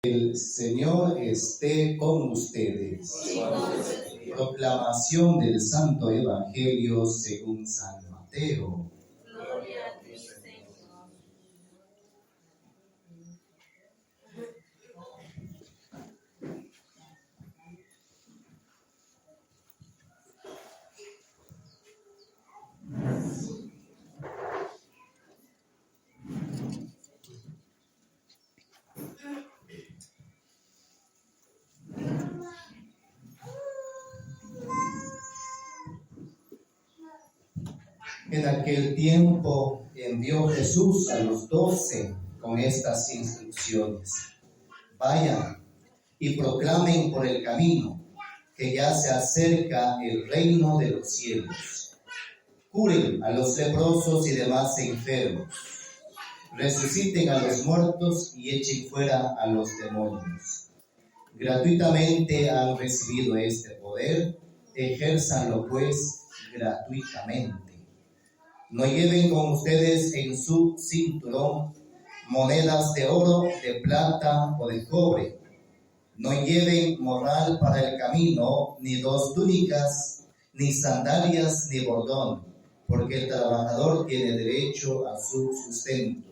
El Señor esté con ustedes. Proclamación del Santo Evangelio según San Mateo. Gloria a ti, Señor. En aquel tiempo envió Jesús a los 12 con estas instrucciones: vayan y proclamen por el camino que ya se acerca el reino de los cielos. Curen a los leprosos y demás enfermos. Resuciten a los muertos y echen fuera a los demonios. Gratuitamente han recibido este poder, ejérzanlo pues gratuitamente. No lleven con ustedes en su cinturón monedas de oro, de plata o de cobre. No lleven morral para el camino, ni 2 túnicas, ni sandalias, ni bordón, porque el trabajador tiene derecho a su sustento.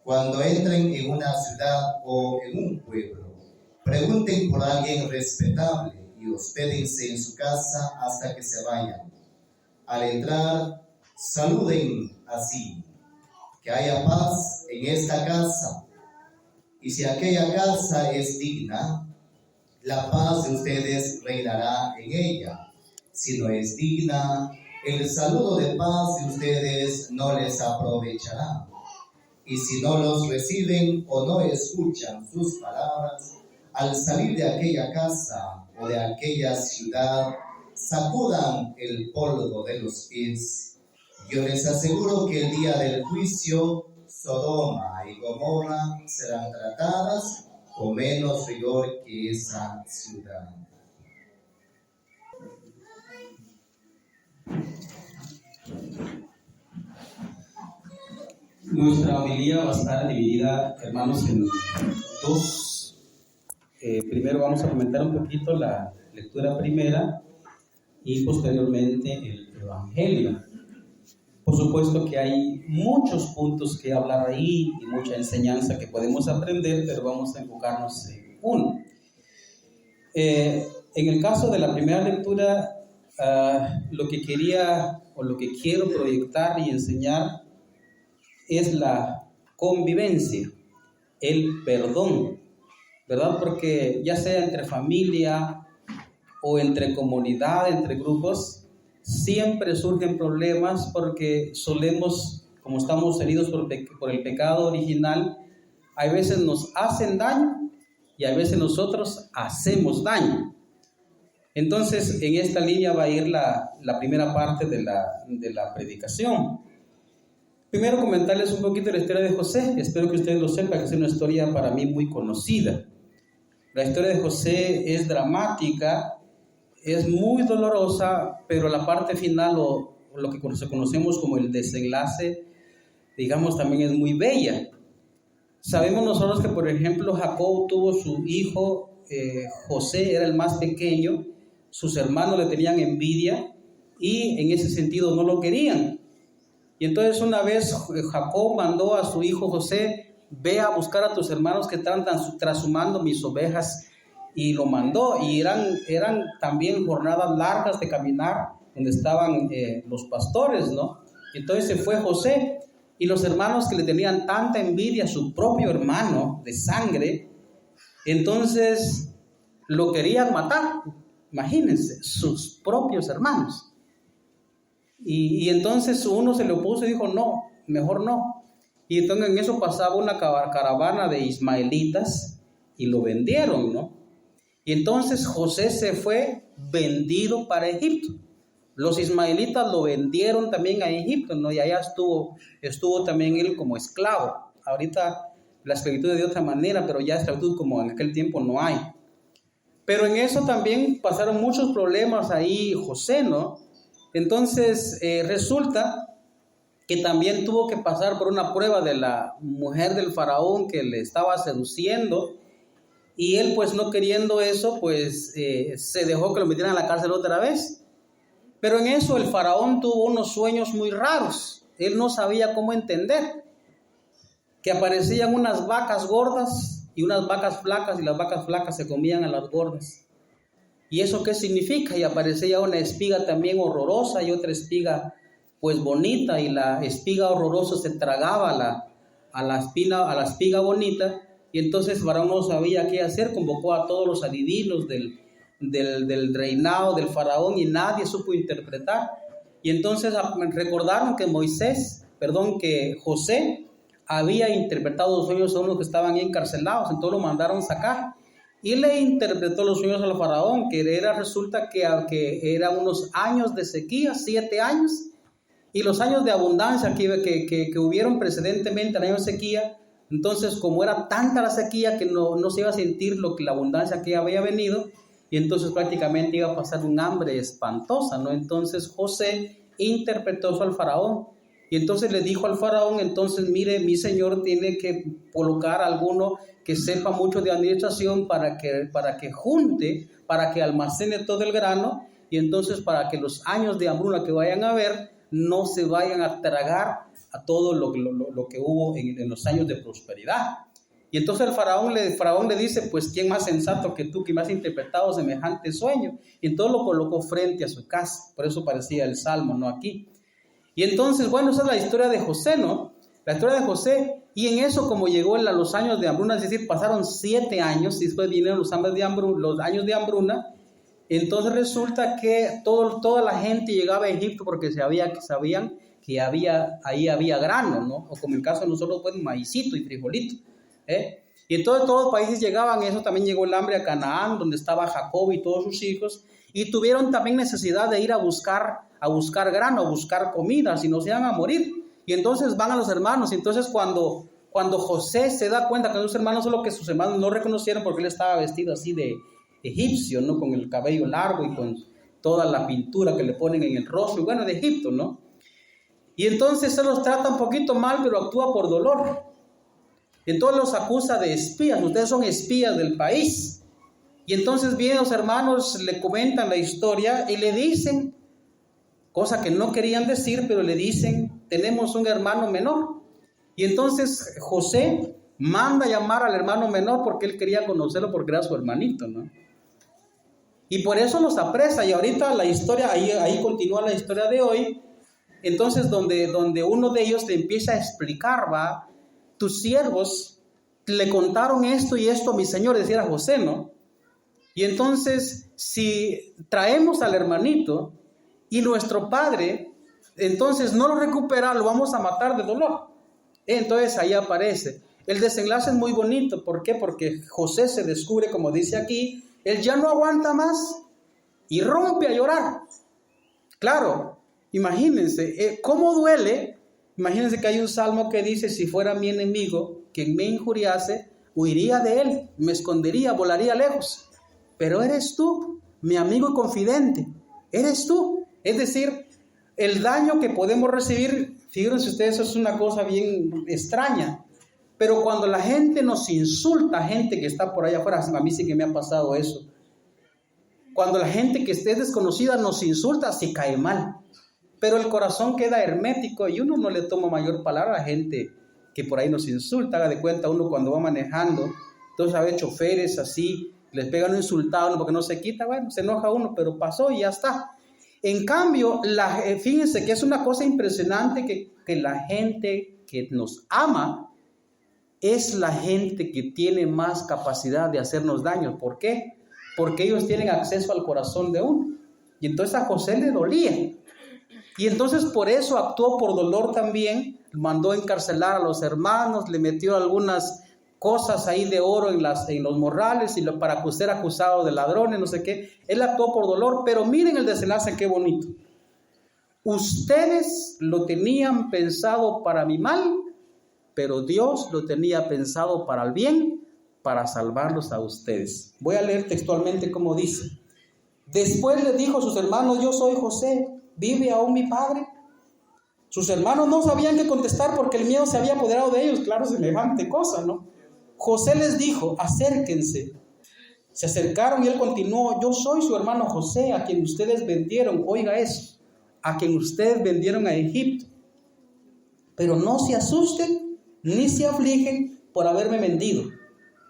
Cuando entren en una ciudad o en un pueblo, pregunten por alguien respetable y hospédense en su casa hasta que se vayan. Al entrar, saluden así: que haya paz en esta casa. Y si aquella casa es digna, la paz de ustedes reinará en ella. Si no es digna, el saludo de paz de ustedes no les aprovechará. Y si no los reciben o no escuchan sus palabras, al salir de aquella casa o de aquella ciudad, sacudan el polvo de los pies. Yo les aseguro que el día del juicio, Sodoma y Gomorra serán tratadas con menos rigor que esa ciudad. Nuestra homilía va a estar dividida, hermanos, en 2. Primero vamos a comentar un poquito la lectura primera y posteriormente el Evangelio. Por supuesto que hay muchos puntos que hablar ahí y mucha enseñanza que podemos aprender, pero vamos a enfocarnos en uno. En el caso de la primera lectura, lo que quería o lo que quiero proyectar y enseñar es la convivencia, el perdón, ¿verdad? Porque ya sea entre familia o entre comunidad, entre grupos, siempre surgen problemas porque solemos, como estamos heridos por el pecado original, a veces nos hacen daño y a veces nosotros hacemos daño. Entonces, en esta línea va a ir la primera parte de la predicación. Primero comentarles un poquito la historia de José. Espero que ustedes lo sepan, que es una historia para mí muy conocida. La historia de José es dramática, es muy dolorosa, pero la parte final, o lo que conocemos como el desenlace, digamos, también es muy bella. Sabemos nosotros que, por ejemplo, Jacob tuvo su hijo, José era el más pequeño, sus hermanos le tenían envidia y en ese sentido no lo querían. Y entonces una vez Jacob mandó a su hijo José: ve a buscar a tus hermanos que están trashumando mis ovejas, y lo mandó, y eran también jornadas largas de caminar donde estaban los pastores, ¿no? Entonces se fue José, y los hermanos que le tenían tanta envidia a su propio hermano de sangre, entonces lo querían matar. Imagínense, sus propios hermanos. Y entonces uno se le opuso y dijo: no, mejor no. Y entonces en eso pasaba una caravana de ismaelitas y lo vendieron, ¿no? Y entonces José se fue vendido para Egipto. Los ismaelitas lo vendieron también a Egipto, ¿no? Y allá estuvo también él como esclavo. Ahorita la esclavitud es de otra manera, pero ya esclavitud como en aquel tiempo no hay. Pero en eso también pasaron muchos problemas ahí José, ¿no? Entonces resulta que también tuvo que pasar por una prueba de la mujer del faraón que le estaba seduciendo, Y él, pues no queriendo eso, pues se dejó que lo metieran a la cárcel otra vez. Pero en eso el faraón tuvo unos sueños muy raros. Él no sabía cómo entender. Que aparecían unas vacas gordas y unas vacas flacas, y las vacas flacas se comían a las gordas. ¿Y eso qué significa? Y aparecía una espiga también horrorosa y otra espiga pues bonita, y la espiga horrorosa se tragaba a la espiga bonita. Y entonces el faraón no sabía qué hacer, convocó a todos los adivinos del reinado del faraón y nadie supo interpretar. Y entonces recordaron que José había interpretado los sueños a unos que estaban encarcelados, entonces lo mandaron sacar. Y le interpretó los sueños al faraón, resulta que eran unos años de sequía, 7 años, y los años de abundancia que hubieron precedentemente, el año de sequía. Entonces, como era tanta la sequía que no se iba a sentir la abundancia que había venido, y entonces prácticamente iba a pasar un hambre espantosa, ¿no? Entonces José interpretó eso al faraón, y entonces le dijo al faraón: entonces mire, mi señor tiene que colocar a alguno que sepa mucho de administración para que junte, para que almacene todo el grano, y entonces para que los años de hambruna que vayan a haber no se vayan a tragar a todo lo que hubo en los años de prosperidad. Y entonces el faraón le dice: pues ¿quién más sensato que tú, que me has interpretado semejante sueño? Y entonces lo colocó frente a su casa. Por eso parecía el Salmo, no aquí. Y entonces, bueno, esa es la historia de José, ¿no? La historia de José. Y en eso, como llegó los años de hambruna, es decir, pasaron 7 años, y después vinieron los años de hambruna. Entonces resulta que toda la gente llegaba a Egipto porque sabían que ahí había grano, ¿no? O como en el caso de nosotros, pues maicito y frijolito, Y entonces todos los países llegaban. Eso también llegó el hambre a Canaán, donde estaba Jacob y todos sus hijos, y tuvieron también necesidad de ir a buscar grano, a buscar comida, si no se iban a morir. Y entonces van a los hermanos, y entonces cuando José se da cuenta que sus hermanos, solo que sus hermanos no reconocieron porque él estaba vestido así de egipcio, ¿no? Con el cabello largo y con toda la pintura que le ponen en el rostro, y bueno, de Egipto, ¿no? Y entonces se los trata un poquito mal, pero actúa por dolor. Entonces los acusa de espías: ustedes son espías del país. Y entonces vienen los hermanos, le comentan la historia y le dicen, cosa que no querían decir, pero le dicen: tenemos un hermano menor. Y entonces José manda llamar al hermano menor porque él quería conocerlo, porque era su hermanito, ¿no? Y por eso los apresa. Y ahorita la historia, ahí continúa la historia de hoy. Entonces donde uno de ellos le empieza a explicar, tus siervos le contaron esto y esto a mi señor, decía José, ¿no? Y entonces si traemos al hermanito y nuestro padre entonces no lo recupera, lo vamos a matar de dolor. Entonces ahí aparece. El desenlace es muy bonito. ¿Por qué? Porque José se descubre, como dice aquí, él ya no aguanta más y rompe a llorar. Claro, imagínense, ¿cómo duele? Imagínense que hay un salmo que dice: si fuera mi enemigo quien me injuriase, huiría de él, me escondería, volaría lejos. Pero eres tú, mi amigo y confidente, eres tú. Es decir, el daño que podemos recibir, fíjense ustedes, eso es una cosa bien extraña. Pero cuando la gente nos insulta, gente que está por allá afuera, a mí sí que me ha pasado eso. Cuando la gente que esté desconocida nos insulta, sí cae mal. Pero el corazón queda hermético y uno no le toma mayor palabra a la gente que por ahí nos insulta. Haga de cuenta uno cuando va manejando, entonces a veces choferes así, les pegan un insultado uno porque no se quita, bueno, se enoja uno, pero pasó y ya está. En cambio, fíjense que es una cosa impresionante que la gente que nos ama es la gente que tiene más capacidad de hacernos daño. ¿Por qué? Porque ellos tienen acceso al corazón de uno. Y entonces a José le dolía. Y entonces por eso actuó por dolor también. Mandó encarcelar a los hermanos, le metió algunas cosas ahí de oro en los morrales para ser acusado de ladrones, no sé qué. Él actuó por dolor, pero miren el desenlace, qué bonito. Ustedes lo tenían pensado para mi mal, pero Dios lo tenía pensado para el bien, para salvarlos a ustedes. Voy a leer textualmente cómo dice. Después le dijo a sus hermanos: yo soy José, ¿vive aún mi padre? Sus hermanos no sabían qué contestar porque el miedo se había apoderado de ellos. Claro, semejante cosa, ¿no? José les dijo: acérquense Se acercaron y él continuó: yo soy su hermano José, a quien ustedes vendieron, oiga eso, a quien ustedes vendieron a Egipto. Pero no se asusten ni se afligen por haberme vendido,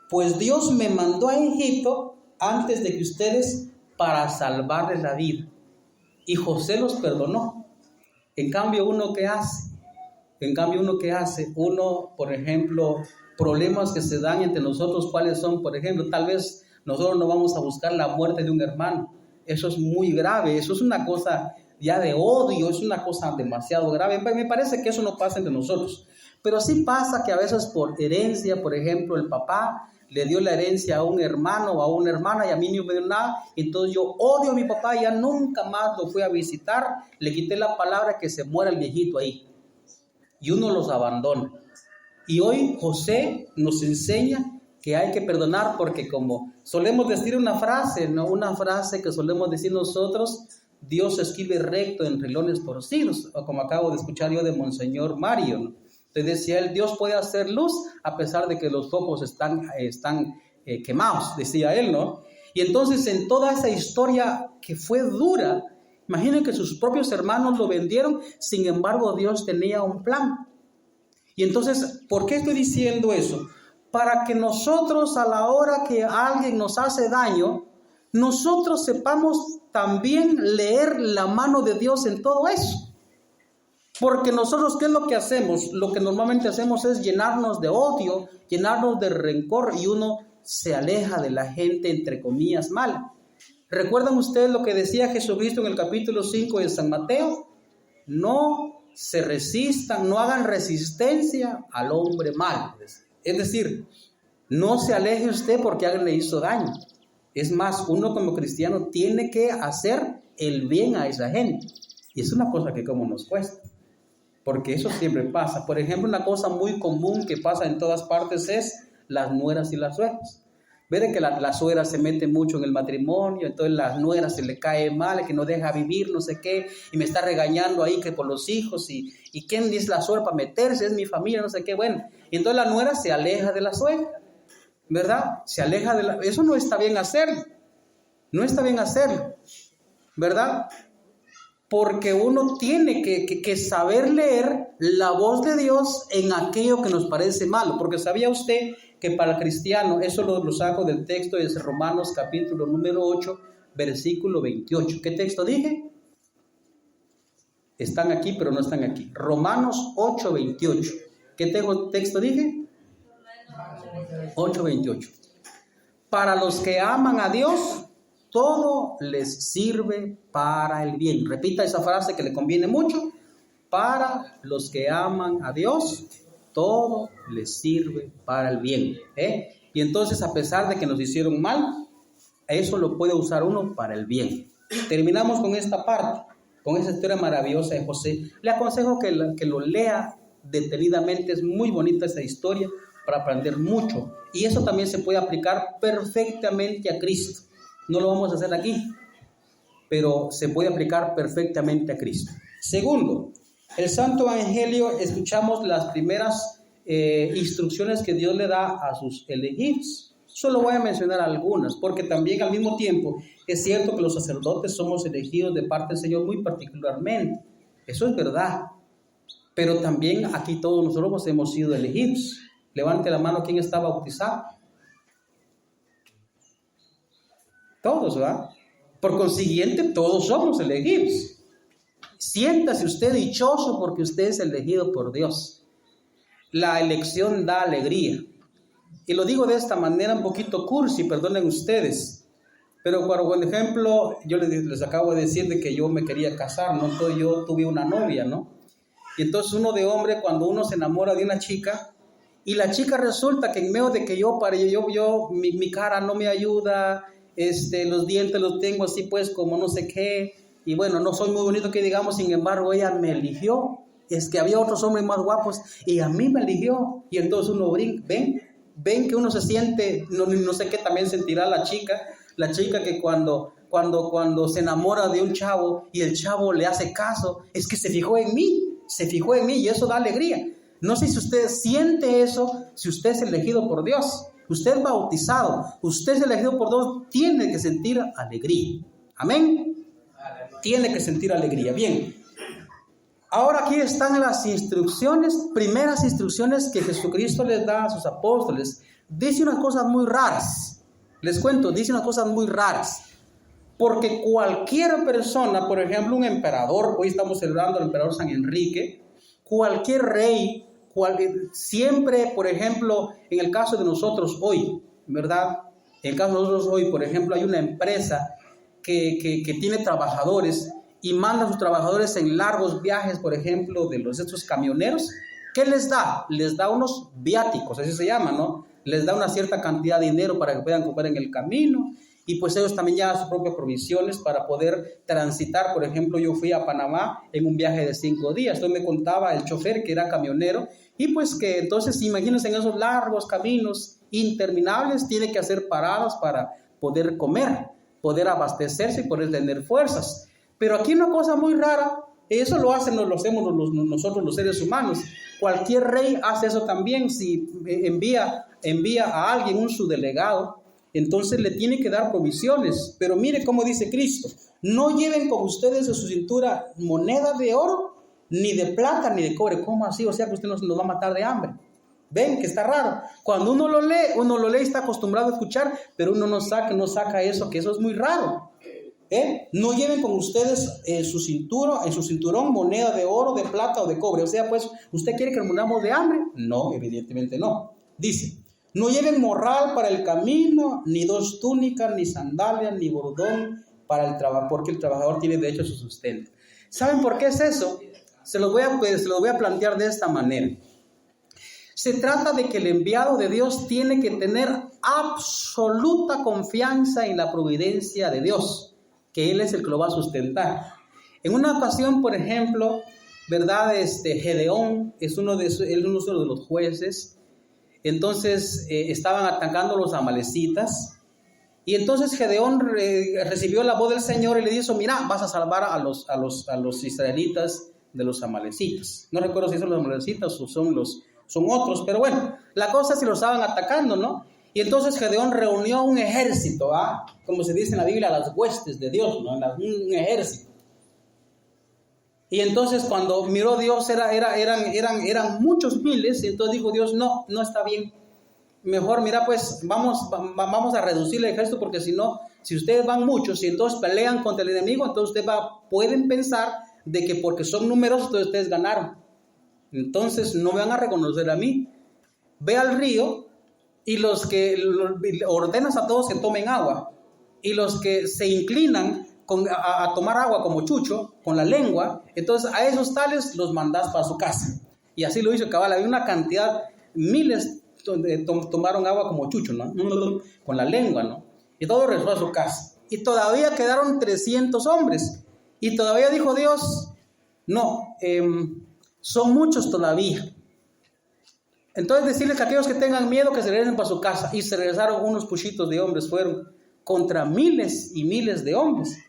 pues Dios me mandó a Egipto antes de que ustedes para salvarles la vida. Y José los perdonó. En cambio, ¿uno qué hace? Uno, por ejemplo, problemas que se dan entre nosotros, ¿cuáles son? Por ejemplo, tal vez nosotros no vamos a buscar la muerte de un hermano. Eso es muy grave, eso es una cosa ya de odio, es una cosa demasiado grave. Me parece que eso no pasa entre nosotros. Pero sí pasa que a veces por herencia, por ejemplo, el papá le dio la herencia a un hermano o a una hermana y a mí no me dio nada, entonces yo odio a mi papá y ya nunca más lo fui a visitar, le quité la palabra, que se muera el viejito ahí. Y uno los abandona. Y hoy José nos enseña que hay que perdonar, porque como solemos decir una frase, ¿no? Una frase que solemos decir nosotros: Dios escribe recto en rilones torcidos, o como acabo de escuchar yo de Monseñor Mario, ¿no? Entonces decía él: Dios puede hacer luz a pesar de que los focos están quemados, decía él, ¿no? Y entonces en toda esa historia que fue dura, imaginen que sus propios hermanos lo vendieron, sin embargo Dios tenía un plan. Y entonces, ¿por qué estoy diciendo eso? Para que nosotros, a la hora que alguien nos hace daño, nosotros sepamos también leer la mano de Dios en todo eso. Porque nosotros, ¿qué es lo que hacemos? Lo que normalmente hacemos es llenarnos de odio, llenarnos de rencor, y uno se aleja de la gente, entre comillas, mala. ¿Recuerdan ustedes lo que decía Jesucristo en el capítulo 5 de San Mateo? No se resistan, no hagan resistencia al hombre malo. Es decir, no se aleje usted porque alguien le hizo daño. Es más, uno como cristiano tiene que hacer el bien a esa gente. Y es una cosa que como nos cuesta, porque eso siempre pasa. Por ejemplo, una cosa muy común que pasa en todas partes es las nueras y las suegras. Ven que la suegra se mete mucho en el matrimonio, entonces la nuera se le cae mal, que no deja vivir, no sé qué, y me está regañando ahí que por los hijos, y ¿quién dice la suegra para meterse? Es mi familia, no sé qué. Bueno, y entonces la nuera se aleja de la suegra, ¿verdad? Se aleja de la... Eso no está bien hacerlo, ¿verdad? Porque uno tiene que saber leer la voz de Dios en aquello que nos parece malo. Porque ¿sabía usted que para el cristiano, eso lo saco del texto de Romanos capítulo número 8, versículo 28? ¿Qué texto dije? Están aquí, pero no están aquí. Romanos 8, 28. ¿Qué texto dije? 8, 28. Para los que aman a Dios, todo les sirve para el bien. Repita esa frase que le conviene mucho. Para los que aman a Dios, todo les sirve para el bien. Y entonces, a pesar de que nos hicieron mal, eso lo puede usar uno para el bien. Terminamos con esta parte, con esa historia maravillosa de José. Le aconsejo que lo lea detenidamente. Es muy bonita esa historia para aprender mucho. Y eso también se puede aplicar perfectamente a Cristo. No lo vamos a hacer aquí, pero se puede aplicar perfectamente a Cristo. Segundo, el Santo Evangelio, escuchamos las primeras instrucciones que Dios le da a sus elegidos. Solo voy a mencionar algunas, porque también al mismo tiempo es cierto que los sacerdotes somos elegidos de parte del Señor muy particularmente. Eso es verdad. Pero también aquí todos nosotros hemos sido elegidos. Levante la mano, ¿quién está bautizado? Todos, ¿verdad? Por consiguiente, todos somos elegidos. Siéntase usted dichoso porque usted es elegido por Dios. La elección da alegría. Y lo digo de esta manera un poquito cursi, perdonen ustedes. Pero por ejemplo, yo les acabo de decir de que yo me quería casar, ¿no? Entonces yo tuve una novia, ¿no? Y entonces uno de hombre, cuando uno se enamora de una chica, y la chica resulta que en medio de que mi cara no me ayuda, los dientes los tengo así pues como no sé qué, y bueno, no soy muy bonito que digamos, sin embargo ella me eligió. Es que había otros hombres más guapos y a mí me eligió, y entonces uno ven que uno se siente, no sé qué también sentirá la chica que cuando se enamora de un chavo y el chavo le hace caso, es que se fijó en mí y eso da alegría. No sé si usted siente eso, si usted es elegido por Dios. usted es bautizado, usted es elegido por Dios, tiene que sentir alegría. Amén. Tiene que sentir alegría. Bien. Ahora aquí están las instrucciones, primeras instrucciones que Jesucristo les da a sus apóstoles. Dice unas cosas muy raras. Les cuento, dice unas cosas muy raras. Porque cualquier persona, por ejemplo, un emperador, hoy estamos celebrando al emperador San Enrique, cualquier rey, siempre, por ejemplo, en el caso de nosotros hoy, ¿verdad? En el caso de nosotros hoy, por ejemplo, hay una empresa que tiene trabajadores y manda a sus trabajadores en largos viajes, por ejemplo, de estos camioneros. ¿Qué les da? Les da unos viáticos, así se llama, ¿no? Les da una cierta cantidad de dinero para que puedan comer en el camino. Y pues ellos también llevan sus propias provisiones para poder transitar. Por ejemplo, yo fui a Panamá en un viaje de 5 días. Entonces me contaba el chofer que era camionero. Y pues que entonces, imagínense, en esos largos caminos interminables, tiene que hacer paradas para poder comer, poder abastecerse y poder tener fuerzas. Pero aquí una cosa muy rara, eso lo hacemos nosotros los seres humanos. Cualquier rey hace eso también. Si envía a alguien, un subdelegado, entonces le tiene que dar provisiones. Pero mire cómo dice Cristo: no lleven con ustedes en su cintura moneda de oro, ni de plata, ni de cobre. ¿Cómo así? O sea que usted nos va a matar de hambre. Ven que está raro. Cuando uno lo lee, está acostumbrado a escuchar, pero uno no saca eso, que eso es muy raro. No lleven con ustedes en su cinturón moneda de oro, de plata o de cobre. O sea, pues, ¿usted quiere que nos muramos de hambre? No, evidentemente no. Dice: no lleven morral para el camino, ni 2 túnicas, ni sandalias, ni bordón para el trabajo, porque el trabajador tiene derecho a su sustento. ¿Saben por qué es eso? Se los voy a plantear de esta manera. Se trata de que el enviado de Dios tiene que tener absoluta confianza en la providencia de Dios, que Él es el que lo va a sustentar. En una ocasión, por ejemplo, ¿verdad? Gedeón es uno de los jueces. Entonces estaban atacando los amalecitas, y entonces Gedeón recibió la voz del Señor y le dijo: mira, vas a salvar a los israelitas de los amalecitas. No recuerdo si son los amalecitas o son otros, pero bueno, la cosa es que los estaban atacando, ¿no? Y entonces Gedeón reunió un ejército, como se dice en la Biblia, las huestes de Dios, ¿no? Un ejército. Y entonces cuando miró Dios eran muchos miles, y entonces dijo Dios: no está bien. Mejor, mira, pues vamos a reducir el ejército, porque si no, si ustedes van muchos y entonces pelean contra el enemigo, entonces ustedes pueden pensar de que porque son numerosos, entonces ustedes ganaron. Entonces no me van a reconocer a mí. Ve al río y ordenas a todos que tomen agua, y los que se inclinan a tomar agua como chucho, con la lengua, entonces a esos tales los mandás para su casa. Y así lo hizo cabal. Había una cantidad, miles tomaron agua como chucho, ¿no? Con la lengua, ¿no? Y todo regresó a su casa. Y todavía quedaron 300 hombres. Y todavía dijo Dios: no, son muchos todavía. Entonces decirles que aquellos que tengan miedo que se regresen para su casa. Y se regresaron unos puchitos de hombres, fueron contra miles y miles de hombres.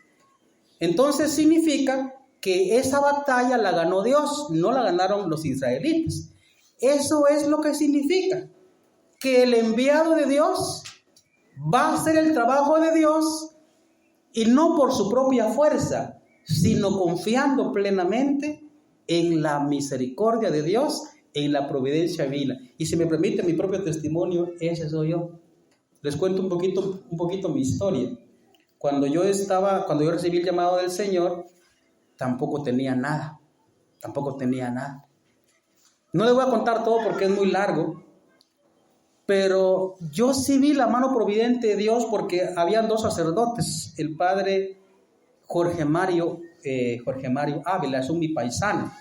Entonces significa que esa batalla la ganó Dios, no la ganaron los israelitas. Eso es lo que significa que el enviado de Dios va a hacer el trabajo de Dios, y no por su propia fuerza, sino confiando plenamente en la misericordia de Dios, en la providencia divina. Y si me permite mi propio testimonio, ese soy yo. Les cuento un poquito mi historia. Cuando yo recibí el llamado del Señor, tampoco tenía nada. No les voy a contar todo porque es muy largo, pero yo sí vi la mano providente de Dios, porque habían 2 sacerdotes, el padre Jorge Mario Ávila, es mi paisano,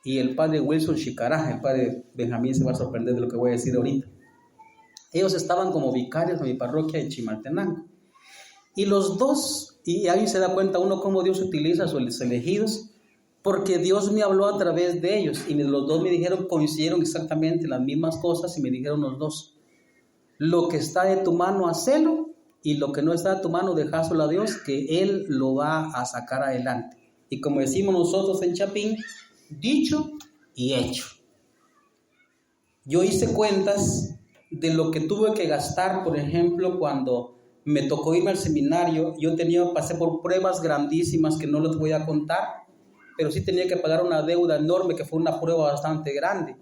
y el padre Wilson Chicará. El padre Benjamín se va a sorprender de lo que voy a decir ahorita. Ellos estaban como vicarios de mi parroquia en Chimaltenango. Y los dos, y ahí se da cuenta uno cómo Dios utiliza a sus elegidos, porque Dios me habló a través de ellos, y los dos me dijeron, coincidieron exactamente las mismas cosas, y me dijeron los dos: lo que está de tu mano, hacelo, y lo que no está de tu mano, dejáselo a Dios, que Él lo va a sacar adelante. Y como decimos nosotros en Chapín, dicho y hecho. Yo hice cuentas de lo que tuve que gastar, por ejemplo, cuando me tocó irme al seminario. Pasé por pruebas grandísimas que no les voy a contar, pero sí tenía que pagar una deuda enorme que fue una prueba bastante grande.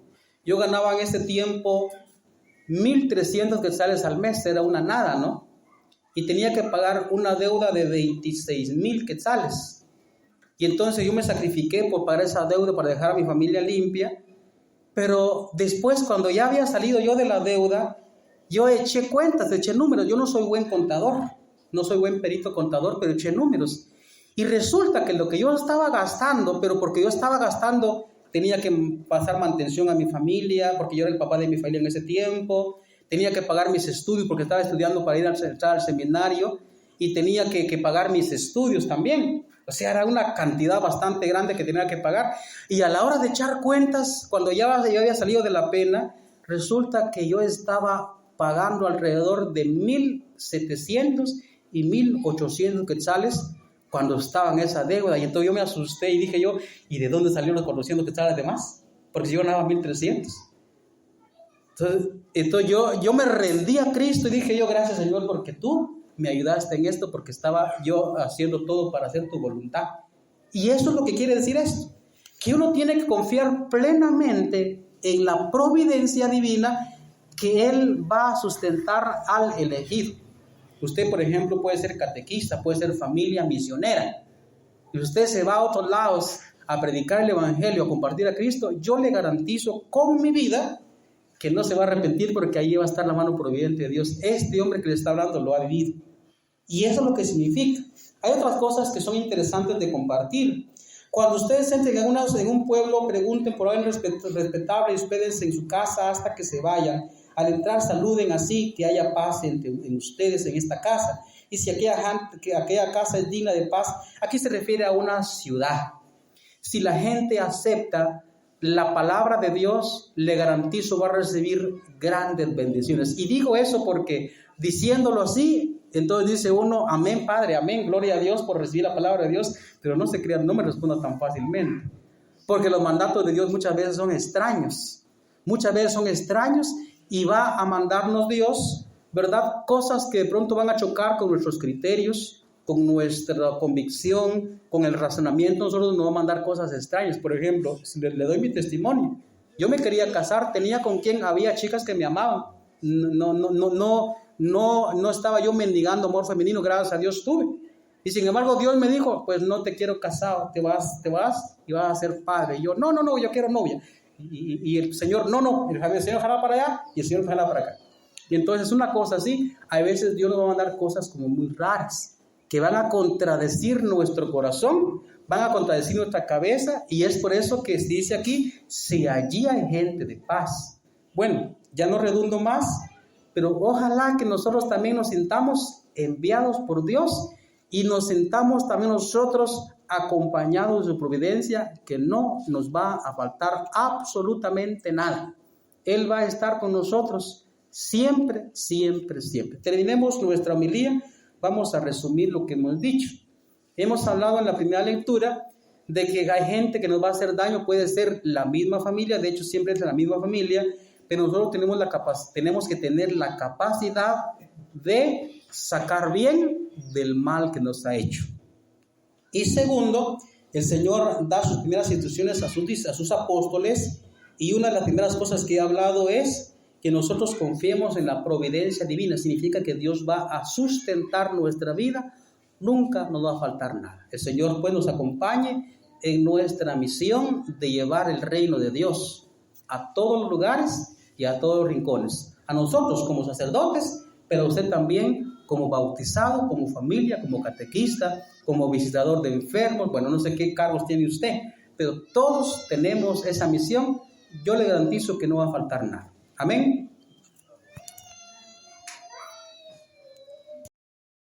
Yo ganaba en ese tiempo 1,300 quetzales al mes, era una nada, ¿no? Y tenía que pagar una deuda de 26,000 quetzales. Y entonces yo me sacrifiqué por pagar esa deuda para dejar a mi familia limpia. Pero después, cuando ya había salido yo de la deuda, yo eché cuentas, eché números. Yo no soy buen contador, no soy buen perito contador, pero eché números. Y resulta que lo que yo estaba gastando, pero porque yo estaba gastando, tenía que pasar mantención a mi familia, porque yo era el papá de mi familia en ese tiempo, tenía que pagar mis estudios porque estaba estudiando para ir al seminario, y tenía que pagar mis estudios también. O sea, era una cantidad bastante grande que tenía que pagar. Y a la hora de echar cuentas, cuando yo había salido de la pena, resulta que yo estaba pagando alrededor de 1,700 y 1,800 quetzales cuando estaba en esa deuda. Y entonces yo me asusté y dije yo, ¿y de dónde salieron los 400 quetzales de más? Porque si yo ganaba 1,300. Entonces yo me rendí a Cristo y dije yo, gracias Señor, porque tú me ayudaste en esto, porque estaba yo haciendo todo para hacer tu voluntad. Y eso es lo que quiere decir esto, que uno tiene que confiar plenamente en la providencia divina, que Él va a sustentar al elegido. Usted, por ejemplo, puede ser catequista, puede ser familia misionera, y usted se va a otros lados a predicar el evangelio, a compartir a Cristo. Yo le garantizo con mi vida que no se va a arrepentir, porque ahí va a estar la mano providente de Dios. Este hombre que le está hablando lo ha vivido. Y eso es lo que significa. Hay otras cosas que son interesantes de compartir. Cuando ustedes entren en un pueblo, pregunten por alguien respetable y hospédense en su casa hasta que se vayan. Al entrar saluden así, que haya paz en ustedes en esta casa. Y si aquella casa es digna de paz, aquí se refiere a una ciudad. Si la gente acepta la palabra de Dios, le garantizo va a recibir grandes bendiciones. Y digo eso porque diciéndolo así, entonces dice uno, amén Padre, amén, gloria a Dios por recibir la palabra de Dios, pero no se crean, no me responda tan fácilmente, porque los mandatos de Dios muchas veces son extraños, y va a mandarnos Dios, ¿verdad? Cosas que de pronto van a chocar con nuestros criterios, con nuestra convicción, con el razonamiento. Nosotros nos va a mandar cosas extrañas. Por ejemplo, si le doy mi testimonio, yo me quería casar, tenía con quien, había chicas que me amaban, no estaba yo mendigando amor femenino, gracias a Dios tuve. Y sin embargo Dios me dijo, pues no te quiero casado, te vas y vas a ser padre. Y yo, no, yo quiero novia. Y el Señor, el Señor jala para allá y el Señor jala para acá. Y entonces una cosa así, a veces Dios nos va a mandar cosas como muy raras, que van a contradecir nuestro corazón, van a contradecir nuestra cabeza, y es por eso que se dice aquí, si allí hay gente de paz. Bueno, ya no redundo más, pero ojalá que nosotros también nos sintamos enviados por Dios y nos sintamos también nosotros acompañados de su providencia, que no nos va a faltar absolutamente nada. Él va a estar con nosotros siempre, siempre, siempre. Terminemos nuestra homilía, vamos a resumir lo que hemos dicho. Hemos hablado en la primera lectura de que hay gente que nos va a hacer daño, puede ser la misma familia, de hecho siempre es la misma familia, pero nosotros tenemos que tener la capacidad de sacar bien del mal que nos ha hecho. Y segundo, el Señor da sus primeras instrucciones a sus apóstoles, y una de las primeras cosas que he hablado es que nosotros confiemos en la providencia divina. Significa que Dios va a sustentar nuestra vida, nunca nos va a faltar nada. El Señor pues nos acompañe en nuestra misión de llevar el reino de Dios a todos los lugares y a todos los rincones. A nosotros como sacerdotes, pero a usted también como bautizado, como familia, como catequista, como visitador de enfermos. Bueno, no sé qué cargos tiene usted, pero todos tenemos esa misión. Yo le garantizo que no va a faltar nada. Amén.